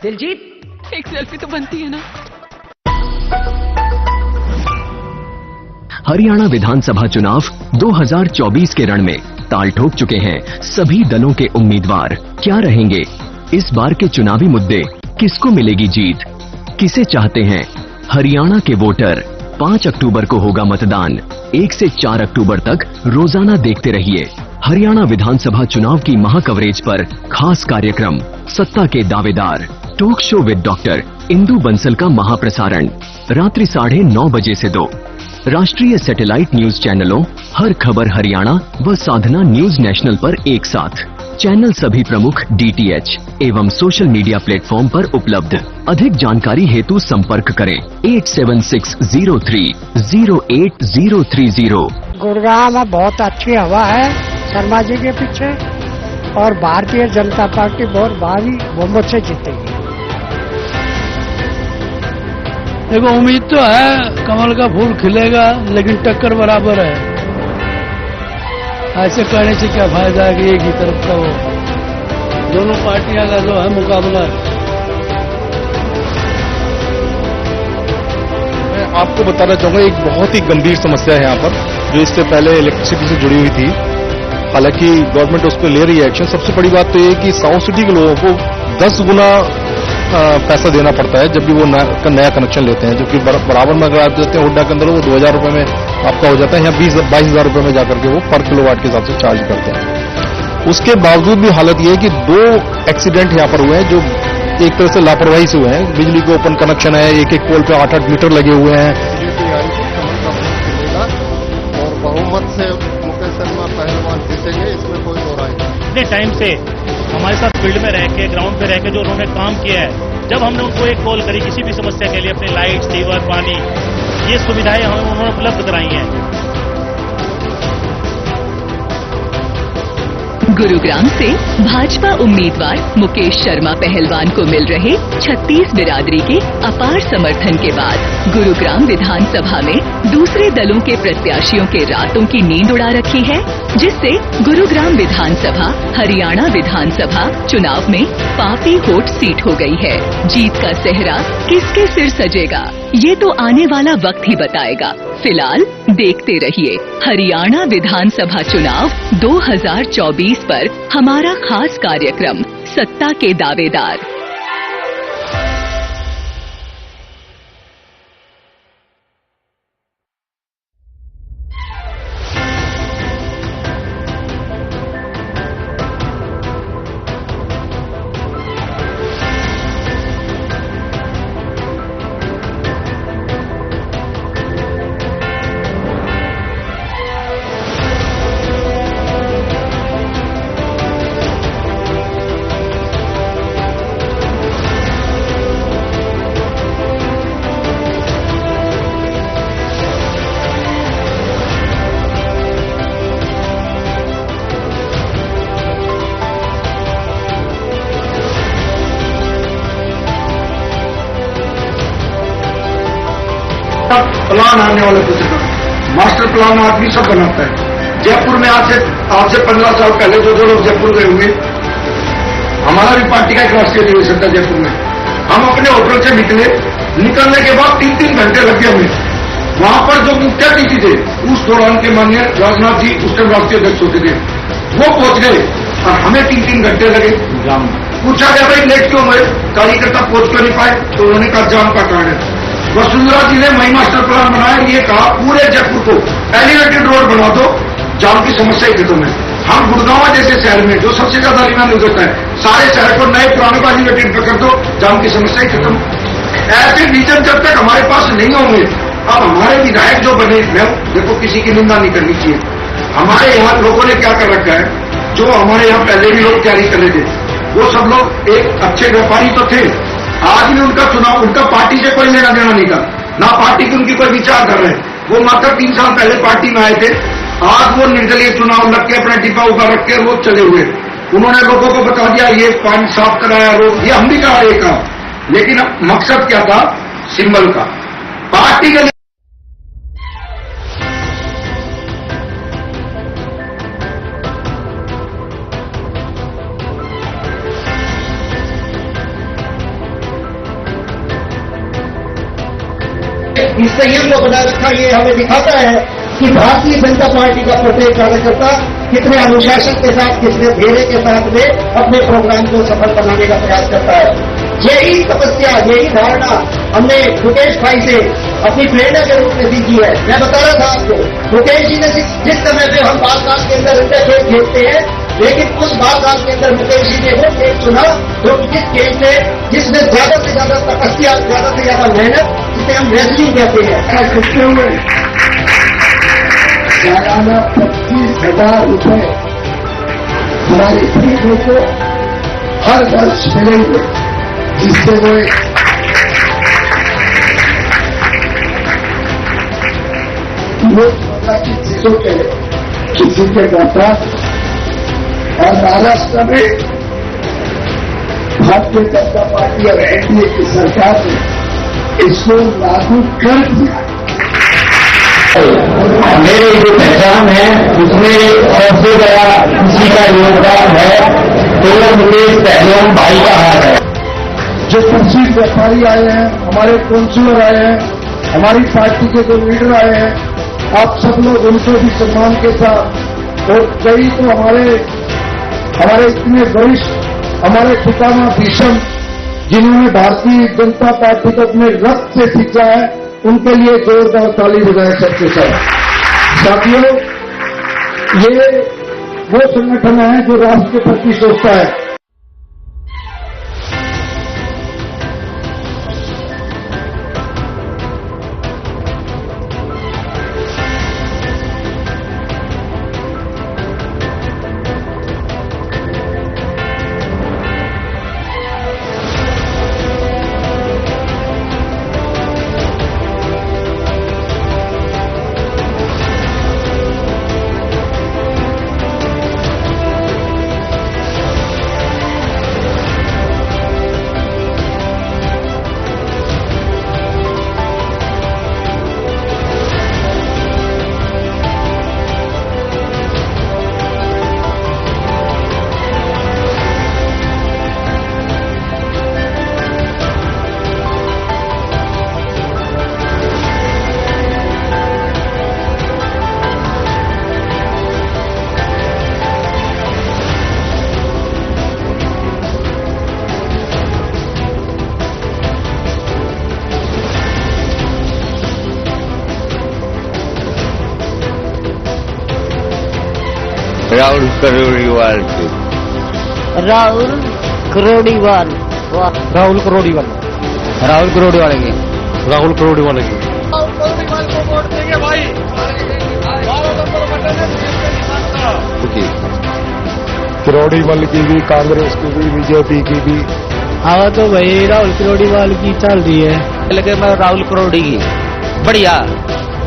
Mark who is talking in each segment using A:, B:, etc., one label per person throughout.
A: दिलजीत एक सेल्फी तो बनती है ना।
B: हरियाणा विधानसभा चुनाव 2024 के रण में ताल ठोक चुके हैं सभी दलों के उम्मीदवार। क्या रहेंगे इस बार के चुनावी मुद्दे? किसको मिलेगी जीत? किसे चाहते हैं हरियाणा के वोटर? 5 अक्टूबर को होगा मतदान। 1 से 4 अक्टूबर तक रोजाना देखते रहिए हरियाणा विधानसभा चुनाव की महाकवरेज पर खास कार्यक्रम सत्ता के दावेदार talk show with doctor Indu Bansal का महाप्रसारण रात्रि 9:30 बजे से 2 राष्ट्रीय सैटेलाइट न्यूज चैनलों हर खबर हरियाणा व साधना न्यूज नेशनल पर एक साथ। चैनल सभी प्रमुख DTH एवं सोशल मीडिया प्लेटफॉर्म पर उपलब्ध। अधिक जानकारी हेतु संपर्क करें 8760308030।
C: गुड़गांव में बहुत अच्छी हवा है शर्मा जी के पीछे और भारतीय जनता पार्टी बहुत भारी बहुमत से जीतेगी।
D: देखो उम्मीद तो है कमल का फूल खिलेगा, लेकिन टक्कर बराबर है। ऐसे कहने से क्या फायदा है कि एक ही तरफ का हो। दोनों पार्टियां का जो है मुकाबला है।
E: मैं आपको बताना चाहूंगा एक बहुत ही गंभीर समस्या है यहाँ पर, जो इससे पहले इलेक्ट्रिसिटी से जुड़ी हुई थी। हालांकि गवर्नमेंट उस पर ले रही है एक्शन। सबसे बड़ी बात तो ये कि साउथ सिटी के लोगों को 10 गुना पैसा देना पड़ता है जब भी वो नया कनेक्शन लेते हैं, जो कि बराबर में अगर आप देते हैं हुड्डा के अंदर वो 2000 रुपए में आपका हो जाता है। यहाँ 22,000 रुपए में जाकर के वो पर किलोवाट के हिसाब से चार्ज करते हैं। उसके बावजूद भी हालत ये है कि 2 एक्सीडेंट यहाँ पर हुए हैं जो एक तरह से लापरवाही से हुए हैं। बिजली के ओपन कनेक्शन है, एक पोल पे 8-8 मीटर लगे हुए हैं।
F: और बहुमत से मुकेश शर्मा पहलवान जीतेंगे, इसमें कोई दो राय नहीं।
G: इतने टाइम से हमारे साथ फील्ड में रह के ग्राउंड पे रह के जो उन्होंने काम किया है, जब हमने उनको एक कॉल करी किसी भी समस्या के लिए, अपने लाइट, सीवर, पानी, ये सुविधाएं हमें उन्होंने उपलब्ध कराई हैं।
H: गुरुग्राम से भाजपा उम्मीदवार मुकेश शर्मा पहलवान को मिल रहे 36 बिरादरी के अपार समर्थन के बाद गुरुग्राम विधानसभा में दूसरे दलों के प्रत्याशियों के रातों की नींद उड़ा रखी है, जिससे गुरुग्राम विधानसभा हरियाणा विधानसभा चुनाव में पापी होट सीट हो गई है। जीत का सेहरा किसके सिर सजेगा, ये तो आने वाला वक्त ही बताएगा। फिलहाल देखते रहिए हरियाणा विधानसभा चुनाव 2024 पर हमारा खास कार्यक्रम सत्ता के दावेदार।
I: प्लान आने वाले कुछ मास्टर प्लान आदमी सब बनाता है। जयपुर में आज से 15 साल पहले जो लोग जयपुर गए हुए, हमारा भी पार्टी का एक राष्ट्रीय अधिवेशन था जयपुर में। हम अपने होटल से निकलने के बाद 3-3 घंटे लग गए हमें। वहां पर जो मुख्य अतिथि थे उस दौरान के माननीय राजनाथ जी उस टाइम राष्ट्रीय अध्यक्ष होते थे, वो पहुंच गए और हमें 3-3 घंटे लगे। पूछा गया भाई लेट क्यों हुए, कार्यकर्ता पहुंच क्यों नहीं पाए, तो उन्होंने कहा जाम का कारण है। वसुंधरा जी ने मई मास्टर प्लान बनाया, ये कहा पूरे जयपुर को एलिवेटेड रोड बना दो, जाम की समस्या ही खत्म है। हम गुड़गांव जैसे शहर में जो सबसे ज्यादा रिमांड होता है, सारे शहर को नए पुराने को एलिवेटेड कर दो, जाम की समस्या ही खत्म। ऐसे विजन जब तक हमारे पास नहीं होंगे, अब हमारे विधायक जो बने, मैं देखो किसी की निंदा नहीं करनी चाहिए, हमारे यहाँ लोगों ने क्या कर रखा है, जो हमारे यहाँ पहले भी लोग तैयारी कर रहे थे, वो सब लोग एक अच्छे व्यापारी तो थे। आज भी उनका चुनाव, उनका पार्टी से कोई लेना देना नहीं था, ना पार्टी की उनकी कोई विचार कर रहे हैं। वो मात्र 3 साल पहले पार्टी में आए थे, आज वो निर्दलीय चुनाव लग के अपना डिब्बा उगा रख के वो चले हुए। उन्होंने लोगों को बता दिया ये पानी साफ कराया, रोड ये हम भी करा ये काम, लेकिन मकसद क्या था, सिंबल का, पार्टी के लिए। इस संयम को बनाए रखा, ये हमें दिखाता है कि भारतीय जनता पार्टी का प्रत्येक कार्यकर्ता कितने अनुशासन के साथ, कितने धैर्य के साथ में अपने प्रोग्राम को सफल बनाने का प्रयास करता है। यही तपस्या, यही धारणा हमने मुकेश भाई से अपनी प्रेरणा के रूप में सीखी है। मैं बता रहा था आपको, मुकेश जी ने जिस समय पे हम बाल काल के अंदर अंडे खेल खेलते हैं, लेकिन उस बाल काल के अंदर मुकेश जी ने वो खेल चुना जो जिस खेल में जिसमें ज्यादा से ज्यादा तपस्या, ज्यादा से ज्यादा मेहनत, जिसे हम रेसलिंग कहते हैं, ऐसा करते हुए सालाना 25,000 रुपए हमारे स्त्रियों को हर वर्ष मिलेंगे, जिससे वो लोकसभा की सीटों के किसी के करता। और महाराष्ट्र में भारतीय जनता पार्टी और एनडीए की सरकार ने इसको लागू कर दिया। मेरी जो पहचान है उसमें सबसे बड़ा किसी का योगदान है तो मुकेश पहलवान भाई का हाथ है। जो प्रसिद्ध व्यापारी आए हैं, हमारे काउंसिलर आए हैं, हमारी पार्टी के जो लीडर आए हैं, आप सब लोग उनको भी सम्मान के साथ, और कई तो हमारे इतने वरिष्ठ, हमारे पितामह भीष्म जिन्होंने भारतीय जनता पार्टी को अपने रक्त से सींचा है, उनके लिए जोरदार ताली बजाएं सबके साथ। साथियों, ये वो संगठन है जो राष्ट्र के प्रति सोचता है।
J: राहुल करोड़ीवाल की।
K: राहुल करोड़ीवाल।
C: राहुल करोड़ीवाल।
K: राहुल करोड़ीवाल की।
C: राहुल करोड़ीवाल की।
L: राहुल करोड़ीवाल को वोट देंगे भाई। 12 नंबर बटन है।
E: करोड़ीवाल की भी, कांग्रेस की भी, बीजेपी की भी।
D: हाँ तो भाई राहुल करोड़ीवाल की चल रही है।
K: लगे मैं राहुल करोड़ी की। बढ़िया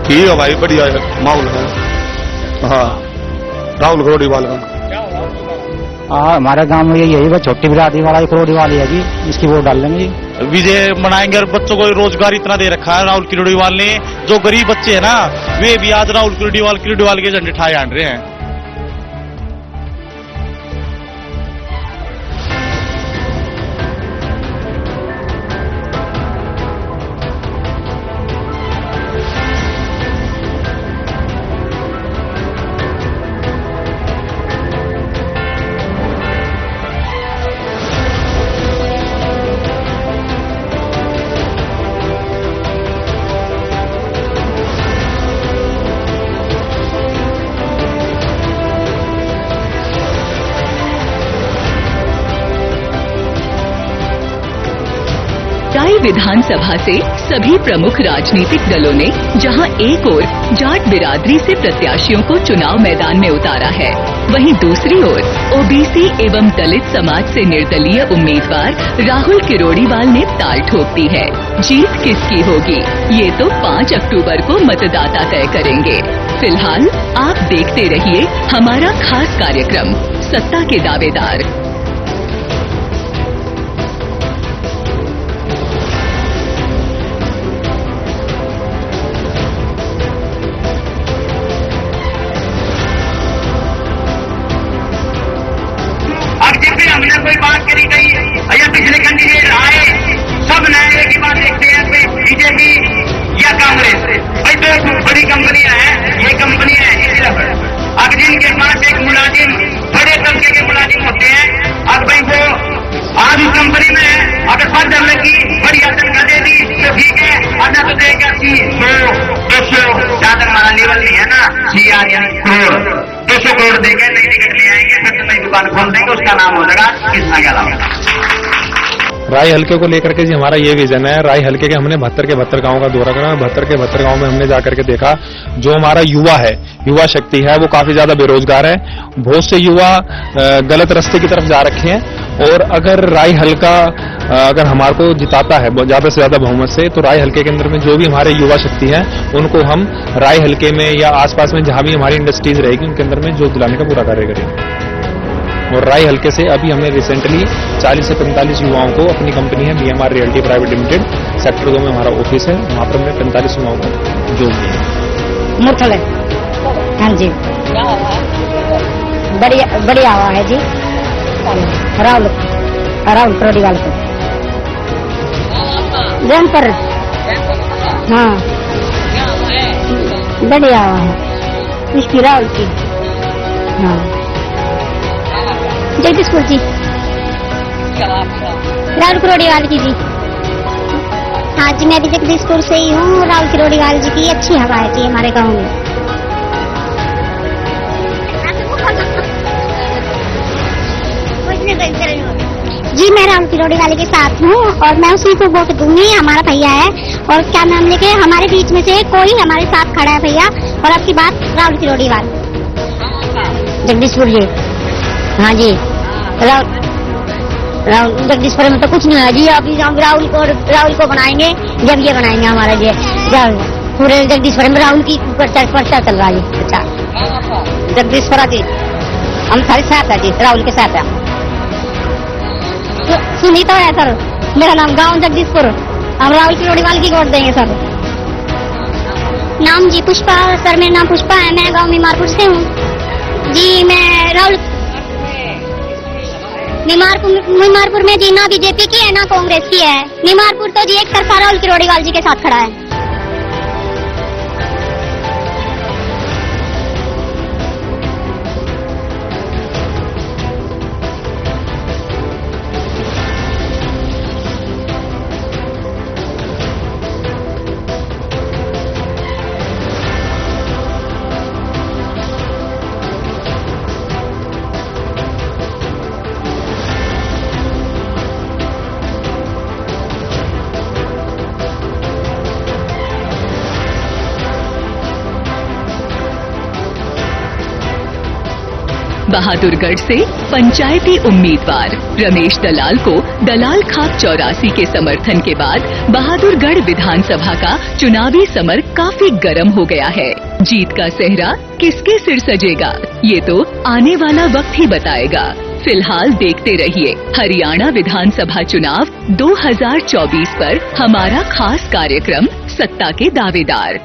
E: ठीक है भाई, बढ़िया माहौल है। हाँ, राहुल करोड़ीवाल का।
C: हाँ, हमारे गांव में यही है, छोटी बिरादरी वाला करोड़ीवाल है जी, इसकी वोट डाल लेंगे जी।
G: विजय मनाएंगे और बच्चों को रोजगार इतना दे रखा है राहुल करोड़ीवाल ने। जो गरीब बच्चे हैं ना, वे भी आज राहुल करोड़ीवाल के झंडे ठाए आन रहे हैं।
H: राय विधानसभा से सभी प्रमुख राजनीतिक दलों ने जहां एक ओर जाट बिरादरी से प्रत्याशियों को चुनाव मैदान में उतारा है, वहीं दूसरी ओर ओबीसी एवं दलित समाज से निर्दलीय उम्मीदवार राहुल करोड़ीवाल ने ताल ठोक दी है। जीत किसकी होगी, ये तो 5 अक्टूबर को मतदाता तय करेंगे। फिलहाल आप देखते रहिए हमारा खास कार्यक्रम सत्ता के दावेदार।
I: हमने कोई बात करी गई या पिछले कैंडिडेट आए, सब नए एक ही बात देखते हैं, बीजेपी या कांग्रेस।
E: राय हल्के को लेकर के जी हमारा ये विजन है। राय हल्के के हमने 72 के 72 गांव का दौरा करा। 72 के 72 गांव में हमने जाकर के देखा जो हमारा युवा है, युवा शक्ति है, वो काफी ज्यादा बेरोजगार है। बहुत से युवा गलत रास्ते की तरफ जा रखे हैं और अगर राय हल्का अगर हमारे को जिताता है ज्यादा से ज्यादा बहुमत से, तो राय हल्के के अंदर में जो भी हमारे युवा शक्ति है उनको हम राय हल्के में या आसपास में जहां भी हमारी इंडस्ट्रीज रहेगी उनके अंदर में जॉब दिलाने का पूरा कार्य करेंगे। और राय हल्के से अभी हमने रिसेंटली 40 से 45 युवाओं को, अपनी कंपनी है BMR realty private limited, sector 2 में हमारा ऑफिस है, वहां पर हमने 45 युवाओं को जॉब दिया।
M: मुरथल, हाँ जी, बढ़िया हवा है जी। राहुल करोड़ीवाल को पर, हाँ बढ़िया हवा है इसकी, राहुल की। हाँ जगदीशपुर जी, राहुल करोड़ीवाल की जी। हाँ जी, मैं भी जगदीशपुर से ही हूँ। राहुल करोड़ीवाल जी की अच्छी हवा है जी हमारे गांव में। जी मैं राहुल करोड़ीवाल के साथ हूँ और मैं उसी को वोट दूंगी। हमारा भैया है और क्या नाम लेके हमारे बीच में से कोई हमारे साथ खड़ा है भैया, और आपकी बात राहुल करोड़ीवाल, जगदीशपुर जी। हाँ जी, राहुल जगदीशपुर में तो कुछ नहीं है जी। अभी हम राहुल को बनाएंगे जब ये बनाएंगे हमारा जी। पूरे जगदीशपुर में राहुल की पर्चा चल रहा है। अच्छा जगदीशपुर जी, हम सारे साथ है जी, राहुल के साथ है। सुनी तो है सर, मेरा नाम गांव जगदीशपुर, हम राहुल करोड़ीवाल की वोट देंगे सर। नाम जी पुष्पा सर, मेरा नाम पुष्पा है, मैं गांव मीमारपुर से हूँ जी। मैं राहुल मीमारपुर में जी ना बीजेपी की है ना कांग्रेस की है। मीमारपुर तो जी एक तरफा राहुल करोड़ीवाल जी के साथ खड़ा है।
H: बहादुरगढ़ से पंचायती उम्मीदवार रमेश दलाल को दलाल खाप 84 के समर्थन के बाद बहादुरगढ़ विधानसभा का चुनावी समर काफी गर्म हो गया है। जीत का सेहरा किसके सिर सजेगा, ये तो आने वाला वक्त ही बताएगा। फिलहाल देखते रहिए हरियाणा विधानसभा चुनाव 2024 पर हमारा खास कार्यक्रम सत्ता के दावेदार।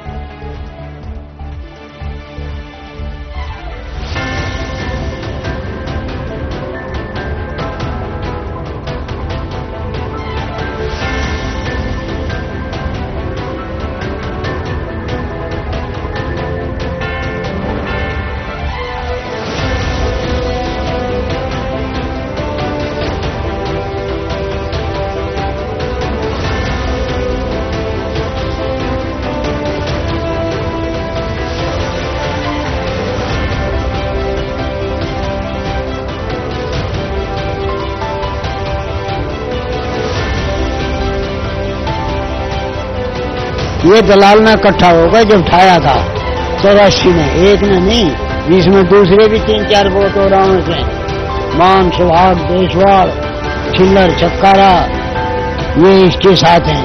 C: ये दलाल ने इकट्ठा होकर जब उठाया था 84 में, एक ने नहीं, इसमें दूसरे भी 3-4 वोट हो रहा है। मान सुहाग देशवाल, छिल्लर चक्कारा, ये इसके साथ हैं।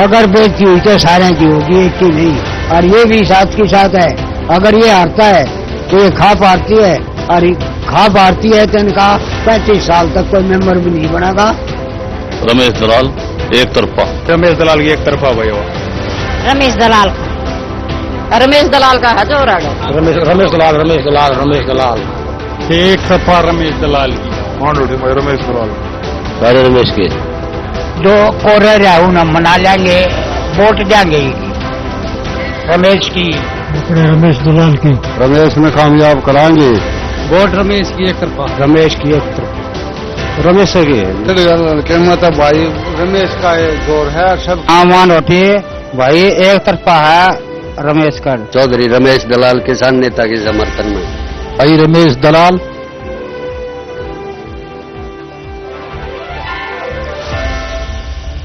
C: अगर बेचती हुई तो सारे की होगी, एक की नहीं। और ये भी साथ के साथ है। अगर ये हारता है तो ये खा पारती है, और खा पारती है तो इनका 35 साल तक कोई मेंबर भी नहीं बनेगा।
J: रमेश दलाल एक तरफा,
E: रमेश दलाल की एक तरफा भाई हो।
K: रमेश दलाल का है जो
E: रमेश दलाल
D: एक तरफा रमेश दलाल की।
E: रमेश दलाल
J: सारे रमेश के
C: जो कोरे रहू न मना लेंगे, वोट देंगे रमेश की,
D: रमेश दलाल की।
F: रमेश में कामयाब कराएंगे।
D: वोट रमेश की एक तरफा,
C: रमेश की एक तरफ,
F: रमेश के मत भाई रमेश का जोर है सब।
C: आमान होती है भाई, एक तरफा है रमेश का।
J: चौधरी रमेश दलाल किसान नेता के समर्थन में
E: भाई रमेश दलाल।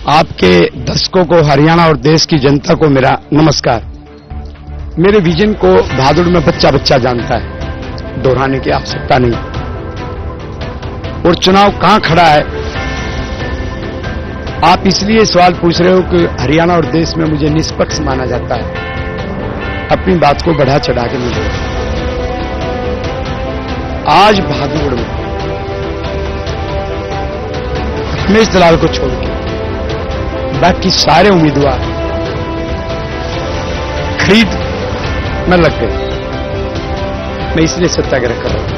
N: आपके दर्शकों को, हरियाणा और देश की जनता को मेरा नमस्कार। मेरे विजन को भादुड़ में बच्चा बच्चा जानता है, दोहराने की आवश्यकता नहीं। और चुनाव कहां खड़ा है, आप इसलिए सवाल पूछ रहे हो कि हरियाणा और देश में मुझे निष्पक्ष माना जाता है। अपनी बात को बढ़ा चढ़ा के नहीं बोला। आज भादुड़ में रमेश दलाल को छोड़ के बाकी सारे उम्मीदवार खरीद में लग गए। मैं इसलिए सत्याग्रह कर रहा हूं।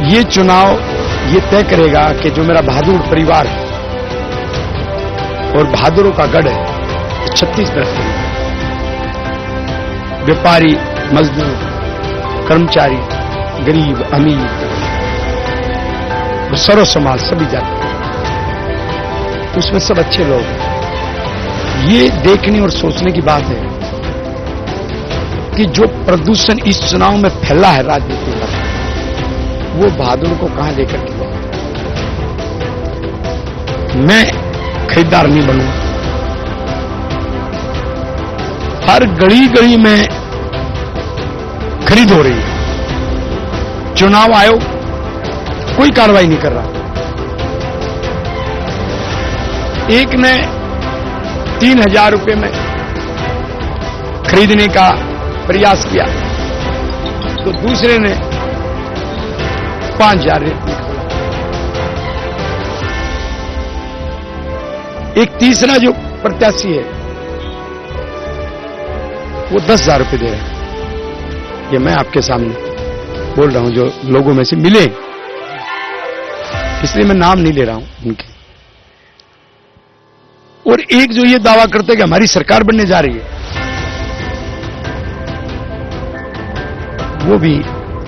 N: ये चुनाव ये तय करेगा कि जो मेरा भादुड़ परिवार है और भादुड़ों का गढ़ है, 36 वर्ष व्यापारी, मजदूर, कर्मचारी, गरीब, अमीर, सर्व समाज सभी जाति, उसमें सब अच्छे लोग हैं। ये देखने और सोचने की बात है कि जो प्रदूषण इस चुनाव में फैला है राजनीति का, वो भादुड़ को कहां लेकर के जाए। मैं खरीदार नहीं बनूंगा। हर गली गली में खरीद हो रही है। चुनाव आयोग कोई कार्रवाई नहीं कर रहा। एक ने 3,000 रुपए में खरीदने का प्रयास किया तो दूसरे ने 5,000 रेट निकाला। एक तीसरा जो प्रत्याशी है वो 10,000 रुपए दे रहे हैं। ये मैं आपके सामने बोल रहा हूं, जो लोगों में से मिले, इसलिए मैं नाम नहीं ले रहा हूं उनके। और एक जो ये दावा करते कि हमारी सरकार बनने जा रही है, वो भी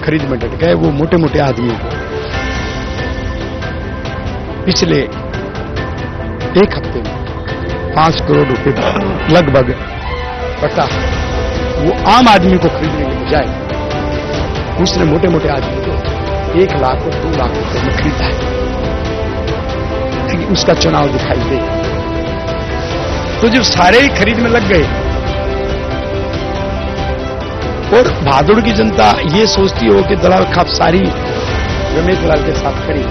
N: खरीद में डट गए। वो मोटे मोटे आदमी पिछले एक हफ्ते में 5 करोड़ रुपए लगभग पटा, वो आम आदमी को खरीदने के बजाय उसने मोटे मोटे आदमी को 1 लाख और 2 लाख रुपए में खरीदा है ताकि उसका चुनाव दिखाई दे। तो जब सारे ही खरीद में लग गए और भादुड़ की जनता ये सोचती हो कि दलाल खाप सारी रमेश दलाल के साथ खड़ी,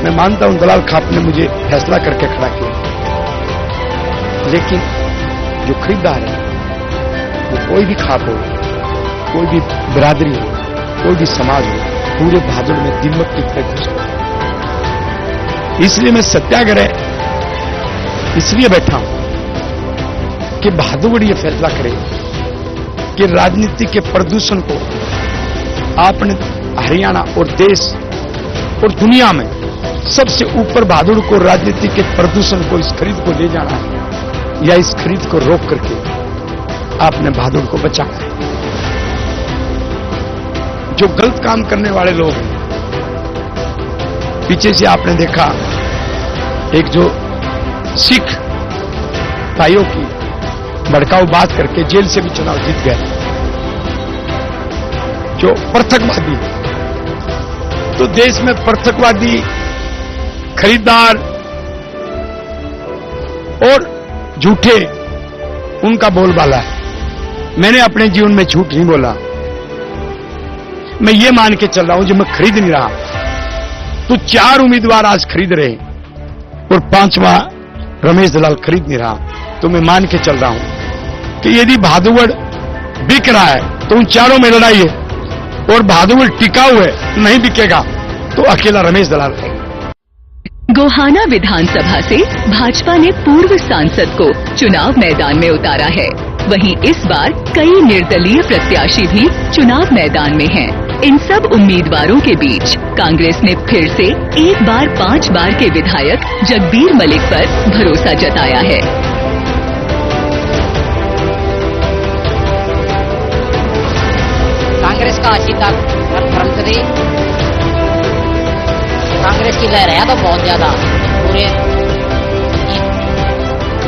N: मैं मानता हूं दलाल खाप ने मुझे फैसला करके खड़ा किया, लेकिन जो खरीदार है वो कोई भी खाप हो, कोई भी बिरादरी हो, कोई भी समाज हो, पूरे भादुड़ में दीमक की तरह घुस गया। इसलिए मैं सत्याग्रह इसलिए बैठा हूं कि भादुड़ ये फैसला करे कि राजनीति के प्रदूषण को आपने हरियाणा और देश और दुनिया में सबसे ऊपर भादुड़ को राजनीति के प्रदूषण को, इस खरीद को ले जाना है या इस खरीद को रोक करके आपने भादुड़ को बचाना है। जो गलत काम करने वाले लोग हैं, पीछे से आपने देखा एक जो सिख भाइयों की भड़काऊ बात करके जेल से भी चुनाव जीत गए, जो पृथकवादी, तो देश में पृथकवादी खरीदार और झूठे उनका बोलबाला है। मैंने अपने जीवन में झूठ नहीं बोला। मैं ये मान के चल रहा हूं जो मैं खरीद नहीं रहा, तो 4 उम्मीदवार आज खरीद रहे और 5वां रमेश दलाल खरीद नहीं रहा, तो मैं मान के चल रहा हूं कि यदि भादुड़ बिक रहा है तो उन चारों में लड़ाई है, और भादुड़ टिकाऊ है, नहीं बिकेगा तो अकेला रमेश दलाल है।
H: गोहाना विधानसभा से भाजपा ने पूर्व सांसद को चुनाव मैदान में उतारा है। वहीं इस बार कई निर्दलीय प्रत्याशी भी चुनाव मैदान में हैं। इन सब उम्मीदवारों के बीच कांग्रेस ने फिर से एक बार 5 बार के विधायक जगबीर मलिक पर भरोसा जताया है।
K: कांग्रेस का सीता परमतरी कांग्रेस की लहर है तो बहुत ज्यादा पूरे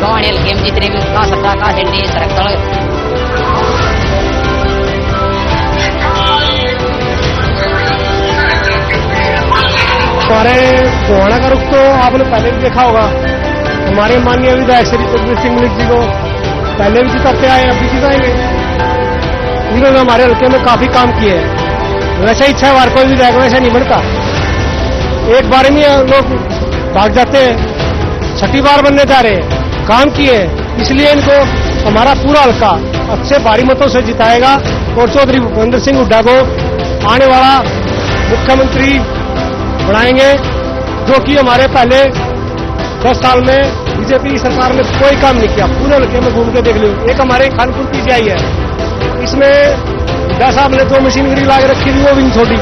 K: गाँव हल्के में जितने भी का सत्ता का हिंदी सड़क
L: हमारे गोहाना का रुख तो आपने पहले भी देखा होगा।
O: हमारे माननीय विधायक श्री तकबीर सिंह मलिक जी को पहले भी जिताते आए, अभी जिताएंगे। इन्होंने हमारे हल्के में काफी काम किए हैं। वैसे इच्छा वार कोई विधायक वैसे नहीं बनता, एक बार में लोग भाग जाते हैं। छठी बार बनने जा रहे हैं, काम किए, इसलिए इनको हमारा पूरा हल्का अच्छे भारी मतों से जिताएगा और चौधरी भूपेंद्र सिंह हुड्डा को आने वाला मुख्यमंत्री बनाएंगे, जो कि हमारे पहले 10 साल में बीजेपी सरकार ने कोई काम नहीं किया। पूरे हल्के में घूम के देख लो। एक हमारे खानपुर की जीआई है, इसमें हुड्डा साहब ने 2 मशीनरी ला के रखी थी, वो भी नहीं छोड़ी।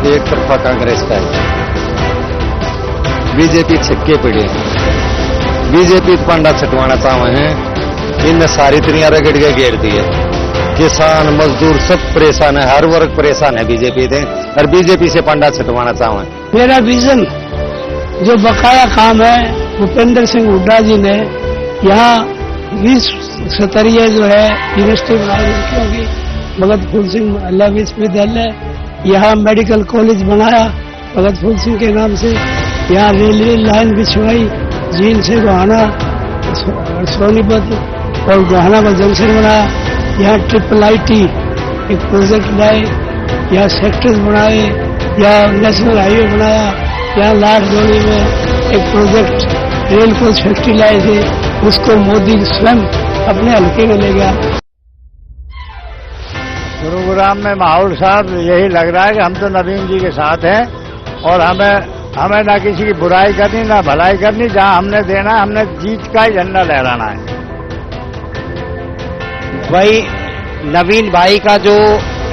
P: एक तरफा कांग्रेस का है, बीजेपी छक्के पड़े हैं। बीजेपी पांडा छटवाना चाहे हैं, इन सारी तरियां रगड़ के घेर दी है। किसान मजदूर सब परेशान है, हर वर्ग परेशान है बीजेपी से, और बीजेपी से पांडा छटवाना चाहे।
C: मेरा विजन जो बकाया काम है भूपेंद्र सिंह हुड्डा जी ने यहाँ 20 स्तरीय जो है यूनिवर्सिटी बनाई लड़कियों की, भगत फूल सिंह महिला विश्वविद्यालय, यहाँ मेडिकल कॉलेज बनाया भगत फूल सिंह के नाम से, यहाँ रेलवे लाइन बिछवाई, झील से गोहाना सोनीपत और गोहाना का जंक्शन बनाया, यहाँ IIIT एक प्रोजेक्ट लाए, यहाँ सेक्टर्स बनाए, यहाँ नेशनल हाईवे बनाया, यहाँ लाखजोड़ी में एक प्रोजेक्ट रेल कोच फैक्ट्री लाए थे, उसको मोदी स्वयं अपने हल्के में ले गया।
F: गुरुग्राम में माहौल साहब यही लग रहा है कि हम तो नवीन जी के साथ हैं और हमें ना किसी की बुराई करनी ना भलाई करनी, जहां हमने देना है हमने जीत का ही झंडा लहराना है।
Q: भाई नवीन भाई का जो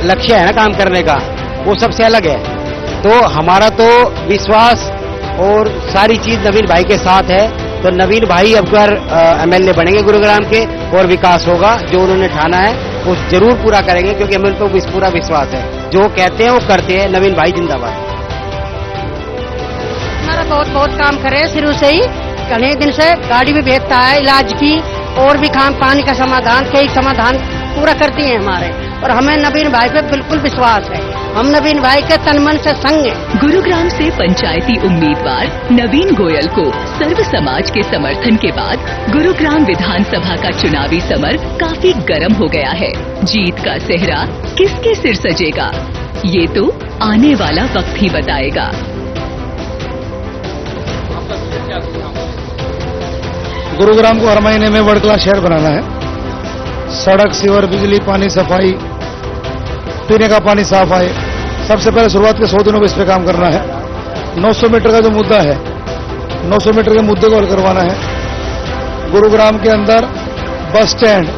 Q: लक्ष्य है ना काम करने का, वो सबसे अलग है। तो हमारा तो विश्वास और सारी चीज नवीन भाई के साथ है। तो नवीन भाई अब अगर MLA बनेंगे गुरुग्राम के और विकास होगा, जो उन्होंने ठाना है वो जरूर पूरा करेंगे, क्योंकि हमें तो पूरा विश्वास है। जो कहते हैं वो करते हैं। नवीन भाई जिंदाबाद।
R: हमारा बहुत काम करे शुरू से ही, कई दिन से गाड़ी भी भेजता है इलाज की, और भी काम पानी का समाधान, कई समाधान पूरा करती हैं हमारे, और हमें नवीन भाई पे बिल्कुल विश्वास है। हम नवीन भाई के तन मन से संग हैं।
H: गुरुग्राम से पंचायती उम्मीदवार नवीन गोयल को सर्व समाज के समर्थन के बाद गुरुग्राम विधानसभा का चुनावी समर काफी गर्म हो गया है। जीत का सेहरा किसके सिर सजेगा, ये तो आने वाला वक्त ही बताएगा।
N: गुरुग्राम को हर महीने में वर्ल्ड क्लास शहर बनाना है। सड़क, सीवर, बिजली, पानी, सफाई, पीने का पानी साफ आए। सबसे पहले शुरुआत के 100 दिनों में इस पे काम करना है। 900 मीटर का जो मुद्दा है, 900 मीटर के मुद्दे को हल करवाना है। गुरुग्राम के अंदर बस स्टैंड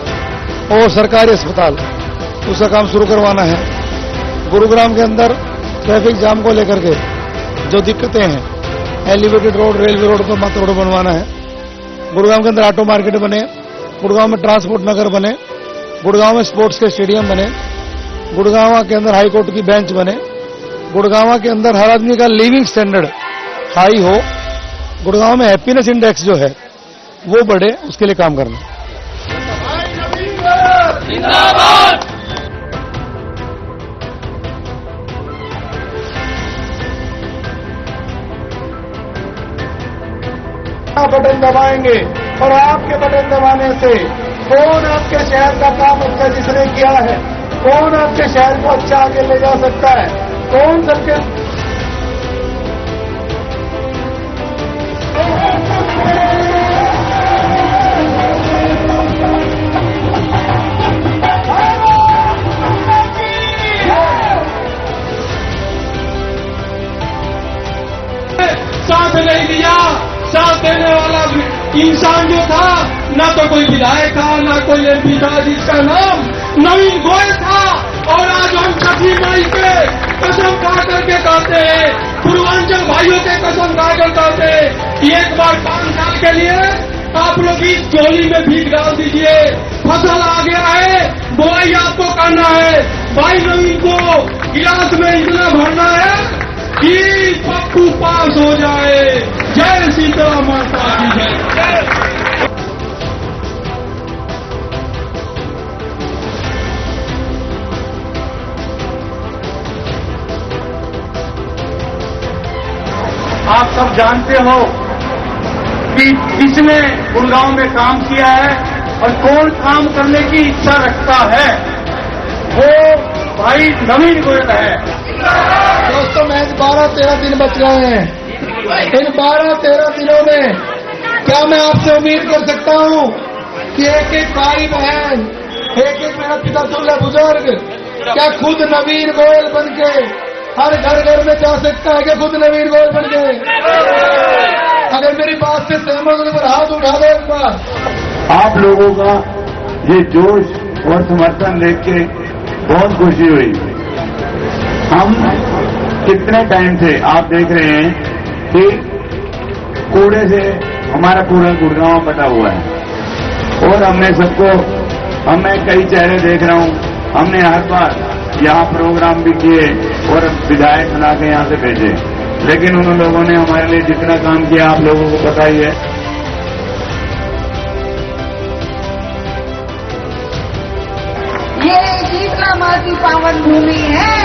N: और सरकारी अस्पताल, उसका काम शुरू करवाना है। गुरुग्राम के अंदर ट्रैफिक जाम को लेकर के जो दिक्कतें हैं, एलिवेटेड रोड, रेलवे रोड पर मत रोड बनवाना है। गुरुग्राम के अंदर ऑटो मार्केट बने, गुड़गांव में ट्रांसपोर्ट नगर बने, गुड़गांव में स्पोर्ट्स के स्टेडियम बने, गुड़गांव के अंदर हाई कोर्ट की बेंच बने, गुड़गांव के अंदर हर आदमी का लिविंग स्टैंडर्ड हाई हो, गुड़गांव में हैप्पीनेस इंडेक्स जो है वो बढ़े, उसके लिए काम करना।
O: बटन दबाएंगे और आपके बटन दबाने से कौन आपके शहर का काम अच्छा जिसने किया है, कौन आपके शहर को अच्छा आगे ले जा सकता है, कौन सबके
L: साथ नहीं दिया। साथ देने वाला इंसान जो था, ना तो कोई विधायक था, ना कोई MP था, जिसका नाम नवीन गोयल था। और आज हम छठी मई के कसम खा करके कहते हैं, पूर्वांचल भाइयों के कसम खा कर कहते हैं, एक बार 5 साल के लिए आप लोग इस झोली में भीख डाल दीजिए। फसल आ गया है, बुआई आपको करना है। भाई नवीन को गिलास में इतना भरना है कि पप्पू पास हो जाए। जय सीता माता की जय।
O: आप सब जानते हो
L: कि किसने गुड़गांव में काम किया है और कौन काम करने की इच्छा रखता है, वो भाई नवीन गोयल है।
I: दोस्तों, मैं 12-13 दिन बच गए हैं। इन 12-13 दिनों में क्या मैं आपसे उम्मीद कर सकता हूं कि एक एक भाई बहन, एक एक मेरा पिता तुल्य बुजुर्ग क्या खुद नवीन गोयल बन के हर घर घर में जा सकता है? कि खुद नवीन गोयल बन के? अगर मेरी बात से सहमत हो तो हाथ उठा दो एक बार।
F: आप लोगों का ये जोश और समर्थन देख के बहुत खुशी हुई। हम कितने टाइम से आप देख रहे हैं कि कूड़े से हमारा पूरा गुड़गांव बटा हुआ है और मैं कई चेहरे देख रहा हूं। हमने हर बार यहाँ प्रोग्राम भी किए और विधायक बना के यहाँ से भेजे, लेकिन उन लोगों ने हमारे लिए जितना काम किया आप लोगों को पता ही है।
S: ये शीतला माँ की पावन भूमि है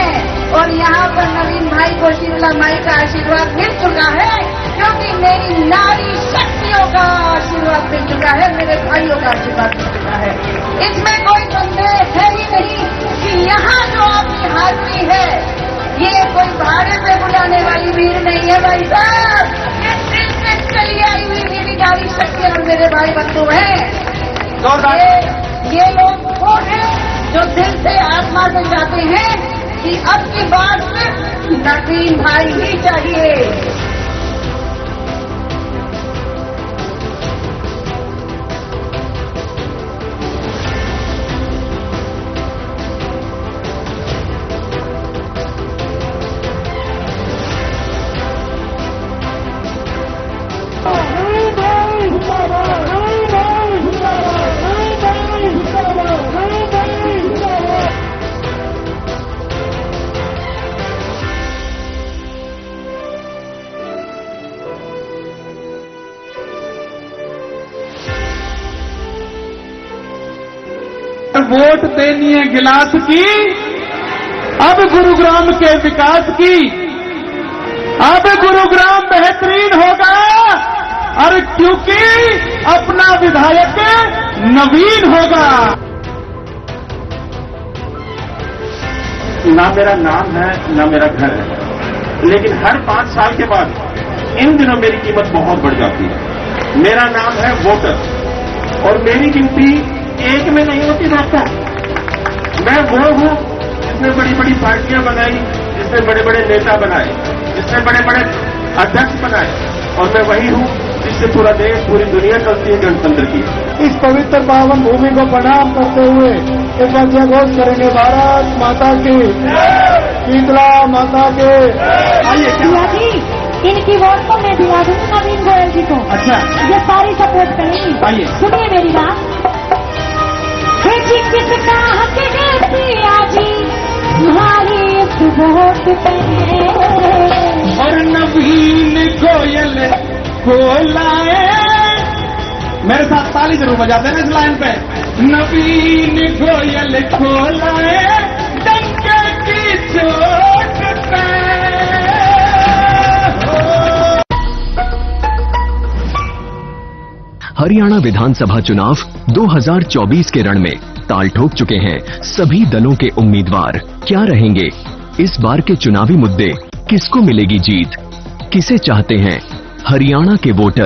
S: और यहाँ पर नवीन भाई को शीतला माई का आशीर्वाद मिल चुका है, क्योंकि मेरी नारी शक्तियों का आशीर्वाद मिल चुका है, मेरे भाइयों का आशीर्वाद मिल चुका है। इसमें कोई संदेह है ही नहीं कि यहाँ जो आपकी हाजिरी है ये कोई भाड़े पे बुलाने वाली भीड़ नहीं है भाई साहब, ये दिल से चली आई हुई मेरी नारी शक्ति और मेरे भाई बंधु हैं। ये लोग वो हैं जो दिल से आत्मा से चाहते हैं कि अब की बार सिर्फ नवीन भाई ही चाहिए।
L: वोट देनी है गिलास की, अब गुरुग्राम के विकास की, अब गुरुग्राम बेहतरीन होगा और क्योंकि अपना विधायक नवीन होगा। ना मेरा नाम है ना मेरा घर है, लेकिन हर 5 साल के बाद इन दिनों मेरी कीमत बहुत बढ़ जाती है। मेरा नाम है वोटर और मेरी गिनती एक में नहीं होती दोस्तों। मैं वो हूं जिसने बड़ी बड़ी पार्टियां बनाई, जिसने बड़े बड़े नेता बनाए, जिसने बड़े बड़े अध्यक्ष बनाए, और मैं वही हूं जिससे पूरा देश, पूरी दुनिया चलती है गणतंत्र की।
I: इस पवित्र पावन भूमि को प्रणाम करते हुए एक बार जयघोष करेंगे भारत माता की, शीतला माता के।
M: आइए इनकी वोट को मैं दिला दूंगी नवीन गोयल जी को।
L: अच्छा,
M: ये सारी सपोर्ट करेंगी।
L: आइए
M: सुनिए मेरी बात। किसका हक है पिया जी तुम्हारी वोट पे,
L: और नवीन गोयल को लाए, मेरे साथ ताली जरूर बजाते हैं इस लाइन पे। नवीन गोयल को लाए डंके की चोट पे।
B: हरियाणा विधानसभा चुनाव 2024 के रण में ताल ठोक चुके हैं सभी दलों के उम्मीदवार। क्या रहेंगे इस बार के चुनावी मुद्दे? किसको मिलेगी जीत? किसे चाहते हैं हरियाणा के वोटर?